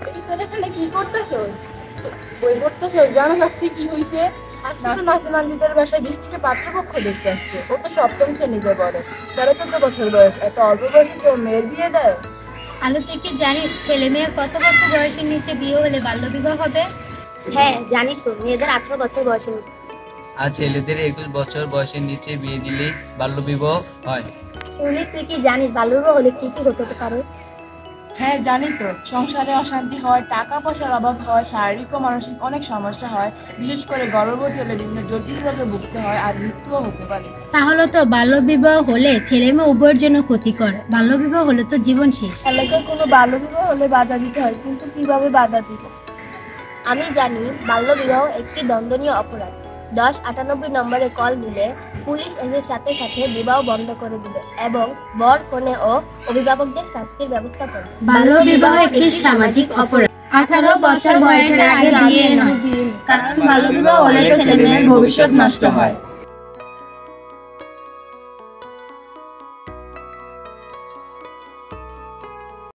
এই তোরা এখানে কি করতেছস? বই পড়তেছস? জানোস আজকে কি হইছে? আজকে তো নাসিমানদের বাসায় বৃষ্টিকে পাত্রপক্ষ দেখতে আসছে। ও তো সপ্তম শ্রেণীতে পড়ে, 13-14 বছর বয়স। এত অল্প বয়সে কেউ মেয়ের বিয়ে দেয়? আলো তুই কি জানিস ছেলে মেয়ের কত বছর বয়সের নিচে বিয়ে হলে বাল্যবিবাহ হবে? হ্যাঁ জানি তো, মেয়েদের 18 বছর বয়সের নিচে। আর ছেলেদের 21 বছর বয়সের নিচে বিয়ে দিলে বাল্যবিবাহ হয়। শুনলি, তুই কি জানিস বাল্যবিবাহ হলে কি কি হতে পারে? হ্যাঁ জানি তো, সংসারে অশান্তি হয়, টাকা পয়সার অভাব হয়, শারীরিক ও মানসিক অনেক সমস্যা হয়। বিশেষ করে গর্ভবতী হলে বিভিন্ন জটিল রোগে ভুগতে হয় আর মৃত্যুও হতে পারে। তাহলে তো বাল্যবিবাহ হলে ছেলে মেয়ে উভয়ের জন্য ক্ষতিকর, বাল্যবিবাহ হলে তো জীবন শেষ। এলাকায় কোনো বাল্যবিবাহ হলে বাধা দিতে হয়, কিন্তু কিভাবে বাধা দিব? আমি জানি বাল্যবিবাহ একটি দণ্ডনীয় অপরাধ। 1098 নম্বরে কল দিলে পুলিশ এসে সাথে সাথে বিবাহ বন্ধ করে দিবে এবং বর কনে ও অভিভাবকদের শাস্তির ব্যবস্থা করবে। বাল্যবিবাহ একটি সামাজিক অপরাধ। 18 বছর বয়সের আগে বিয়ে নয়, কারণ বাল্যবিবাহ হলে ছেলে মেয়ের ভবিষ্যৎ নষ্ট হয়।